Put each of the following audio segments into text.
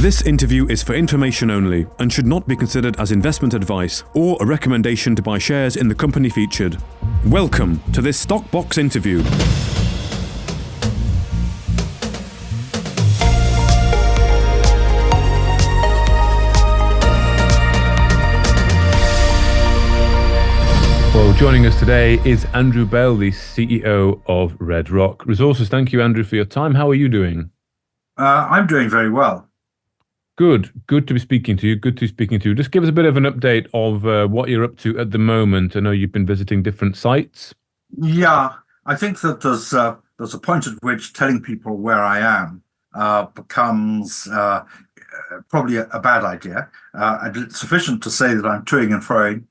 This interview is for information only and should not be considered as investment advice or a recommendation to buy shares in the company featured. Welcome to this Stock Box interview. Well, joining us today is Andrew Bell, the CEO of Red Rock Resources. Thank you, Andrew, for your time. How are you doing? I'm doing very well. Good to be speaking to you. Just give us a bit of an update of what you're up to at the moment. I know you've been visiting different sites. Yeah, I think that there's a point at which telling people where I am becomes probably a bad idea. And it's sufficient to say that I'm toing and froing,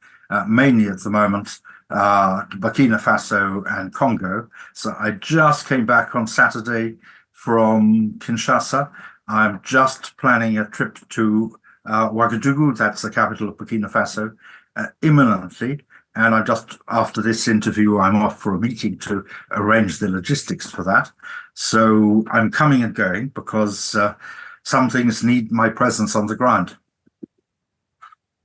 mainly at the moment, Burkina Faso and Congo. So I just came back on Saturday from Kinshasa. I'm just planning a trip to Ouagadougou, that's the capital of Burkina Faso, imminently. And after this interview, I'm off for a meeting to arrange the logistics for that. So I'm coming and going because some things need my presence on the ground.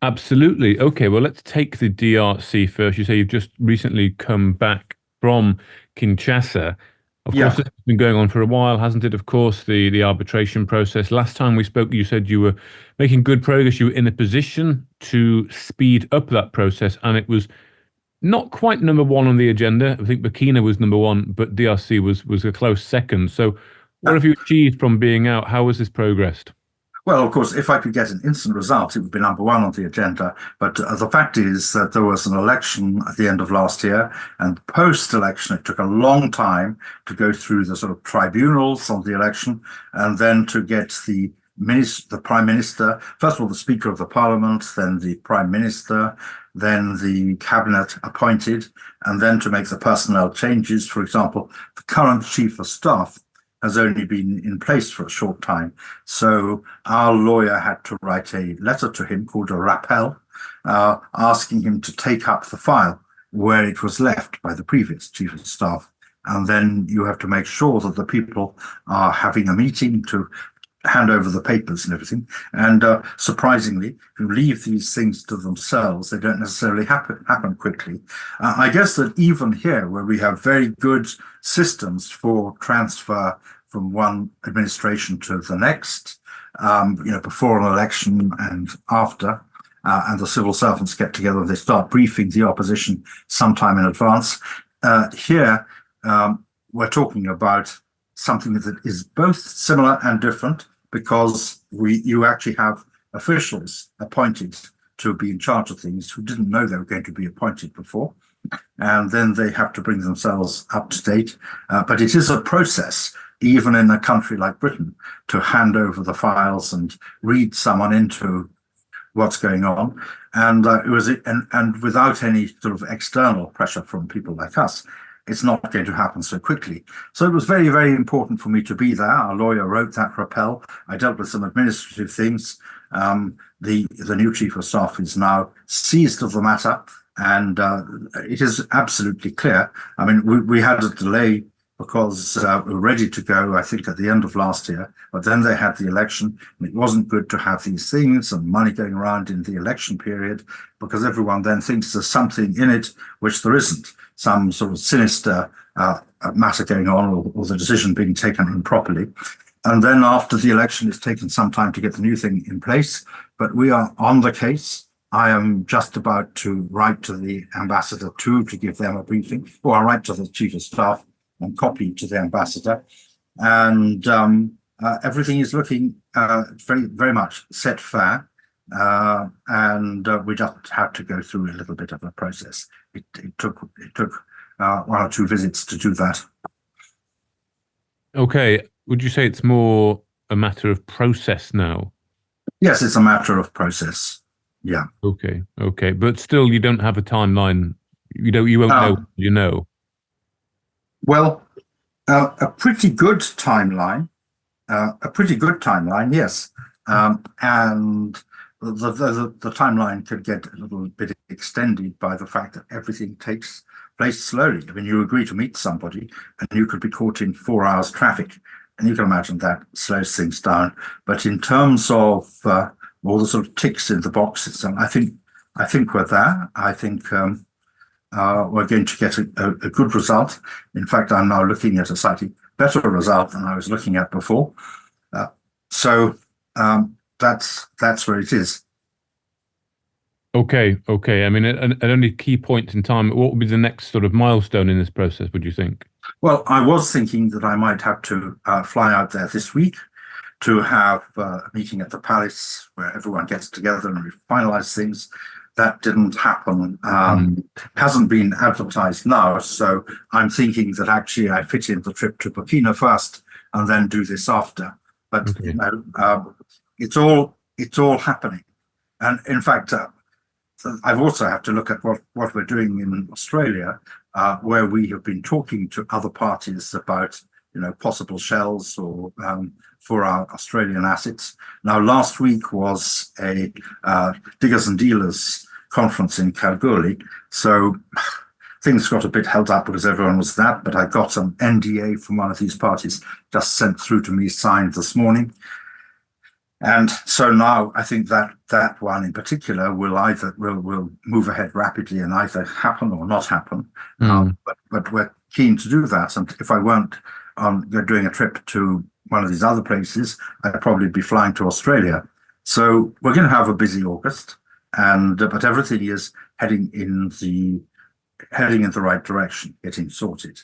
Absolutely. Okay, well, let's take the DRC first. You say you've just recently come back from Kinshasa. Of course, this has been going on for a while, hasn't it? Of course, the arbitration process. Last time we spoke, you said you were making good progress. You were in a position to speed up that process, and it was not quite number one on the agenda. I think Burkina was number one, but DRC was a close second. So what have you achieved from being out? How has this progressed? Well, of course, if I could get an instant result, it would be number one on the agenda. But the fact is that there was an election at the end of last year, and post-election, it took a long time to go through the sort of tribunals on the election, and then to get the Prime Minister, first of all, the Speaker of the Parliament, then the Prime Minister, then the Cabinet appointed, and then to make the personnel changes. For example, the current Chief of Staff has only been in place for a short time. So our lawyer had to write a letter to him called a rappel, asking him to take up the file where it was left by the previous Chief of Staff. And then you have to make sure that the people are having a meeting to hand over the papers and everything. And surprisingly, if you leave these things to themselves, they don't necessarily happen quickly. I guess that even here, where we have very good systems for transfer from one administration to the next, before an election and after, and the civil servants get together and they start briefing the opposition sometime in advance. Here, we're talking about something that is both similar and different, because you actually have officials appointed to be in charge of things who didn't know they were going to be appointed before, and then they have to bring themselves up to date. But it is a process, even in a country like Britain, to hand over the files and read someone into what's going on. And and without any sort of external pressure from people like us, it's not going to happen so quickly. So it was very, very important for me to be there. Our lawyer wrote that rappel. I dealt with some administrative things. The new Chief of Staff is now seized of the matter, and it is absolutely clear. I mean, we had a delay because we were ready to go, I think, at the end of last year, but then they had the election, and it wasn't good to have these things and money going around in the election period, because everyone then thinks there's something in it which there isn't, some sort of sinister matter going on, or the decision being taken improperly. And then after the election, it's taken some time to get the new thing in place, but we are on the case. I am just about to write to the ambassador to give them a briefing, or I'll write to the Chief of Staff and copy to the ambassador. And everything is looking very, very much set fair. And we just had to go through a little bit of a process. It took one or two visits to do that. Okay. Would you say it's more a matter of process now? Yes, it's a matter of process. Yeah. Okay. But still, you don't have a timeline. You won't know. You know. Well, a pretty good timeline. Yes. And the timeline could get a little bit extended by the fact that everything takes place slowly. I mean, you agree to meet somebody and you could be caught in 4 hours traffic and you can imagine that slows things down. But in terms of all the sort of ticks in the boxes, and I think we're there. I think we're going to get a good result. In fact, I'm now looking at a slightly better result than I was looking at before. So that's where it is. Okay. I mean, at any key point in time, what would be the next sort of milestone in this process, would you think? Well, I was thinking that I might have to fly out there this week to have a meeting at the palace where everyone gets together and we finalize things. That didn't happen. Hasn't been advertised now. So I'm thinking that actually I fit in the trip to Burkina first and then do this after. But Okay. it's all happening. And in fact, I've also have to look at what we're doing in Australia, where we have been talking to other parties about possible shells or for our Australian assets. Now, last week was a diggers and dealers conference in Kalgoorlie, so things got a bit held up because everyone was that. But I got an NDA from one of these parties just sent through to me, signed this morning. And so now I think that one in particular will move ahead rapidly and either happen or not happen. But we're keen to do that. And if I weren't doing a trip to one of these other places, I'd probably be flying to Australia. So we're going to have a busy August, but everything is heading in the right direction, getting sorted.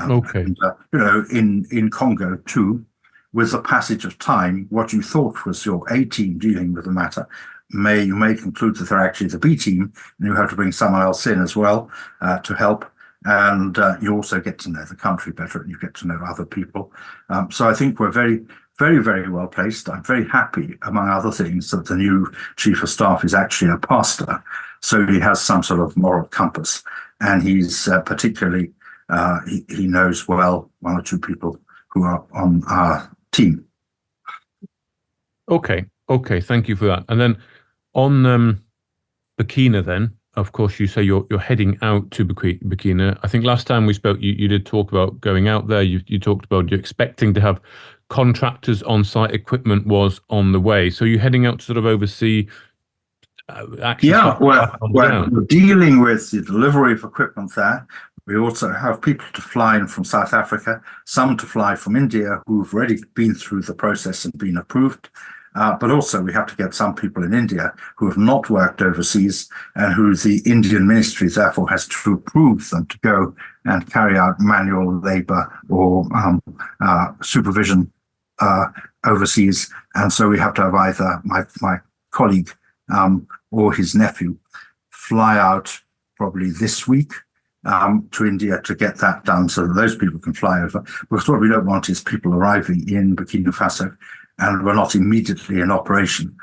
Okay. And, in Congo too. With the passage of time, what you thought was your A team dealing with the matter, you may conclude that they're actually the B team, and you have to bring someone else in as well to help. And you also get to know the country better, and you get to know other people. So I think we're very, very, very well placed. I'm very happy, among other things, that the new chief of staff is actually a pastor, so he has some sort of moral compass, and he's particularly he knows well one or two people who are on our team. Okay, thank you for that. And then on Burkina, then of course you say you're heading out to Burkina. I think last time we spoke, you did talk about going out there. You talked about you're expecting to have contractors on site, equipment was on the way. So you're heading out to sort of oversee. We're dealing with the delivery of equipment there. We also have people to fly in from South Africa, some to fly from India who've already been through the process and been approved. But also we have to get some people in India who have not worked overseas and who the Indian ministry therefore has to approve them to go and carry out manual labor or supervision overseas. And so we have to have either my colleague or his nephew fly out probably this week to India to get that done so that those people can fly over. Because what we don't want is people arriving in Burkina Faso and we're not immediately in operation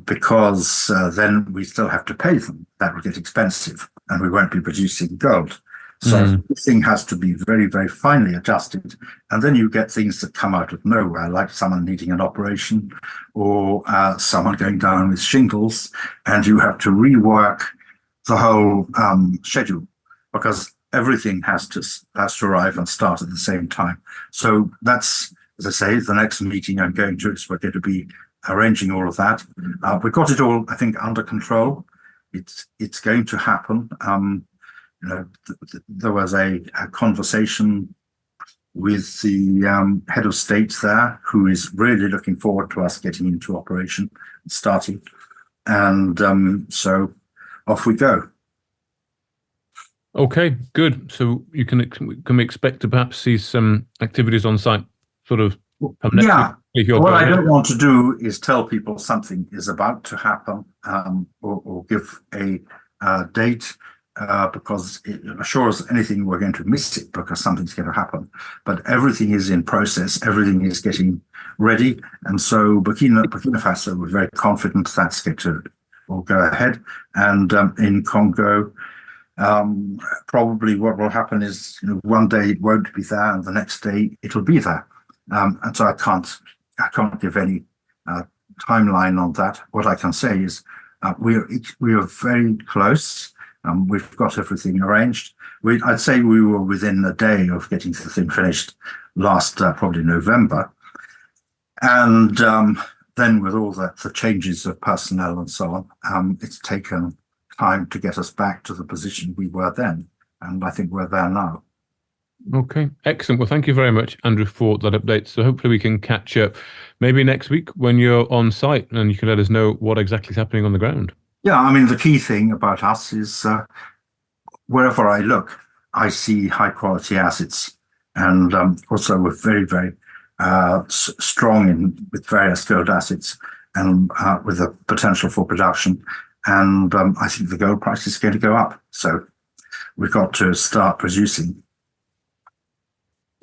because then we still have to pay them. That will get expensive and we won't be producing gold. So this thing has to be very, very finely adjusted. And then you get things that come out of nowhere, like someone needing an operation or someone going down with shingles, and you have to rework the whole schedule because everything has to arrive and start at the same time. So that's, as I say, the next meeting I'm going to is we're going to be arranging all of that. We've got it all, I think, under control. It's going to happen. There was a conversation with the head of state there, who is really looking forward to us getting into operation and starting. And so off we go. Okay, good. So you can we expect to perhaps see some activities on site sort of next week? What I don't want to do is tell people something is about to happen or give a date because it assures anything we're going to miss it because something's going to happen. But everything is in process. Everything is getting ready. And so Burkina Faso, we're very confident that's going to all go ahead. And in Congo, probably what will happen is one day it won't be there and the next day it'll be there. And so I can't give any timeline on that. What I can say is we are very close. We've got everything arranged. I'd say we were within a day of getting the thing finished last probably November. And then with all the changes of personnel and so on, it's taken time to get us back to the position we were then. And I think we're there now. Okay, excellent. Well, thank you very much, Andrew, for that update. So hopefully we can catch up maybe next week when you're on site and you can let us know what exactly is happening on the ground. Yeah, I mean, the key thing about us is wherever I look, I see high quality assets, and also we're very, very strong with various gold assets and with the potential for production. And I think the gold price is going to go up. So we've got to start producing.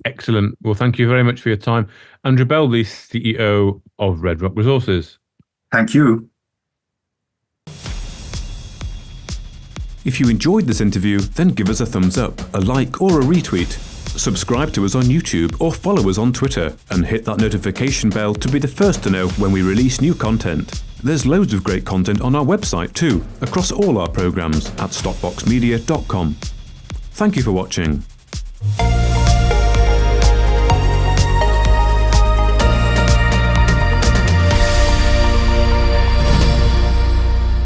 Excellent. Well, thank you very much for your time. Andrew Bell, the CEO of Red Rock Resources. Thank you. If you enjoyed this interview, then give us a thumbs up, a like or a retweet. Subscribe to us on YouTube or follow us on Twitter and hit that notification bell to be the first to know when we release new content. There's loads of great content on our website too, across all our programs at stockboxmedia.com. Thank you for watching.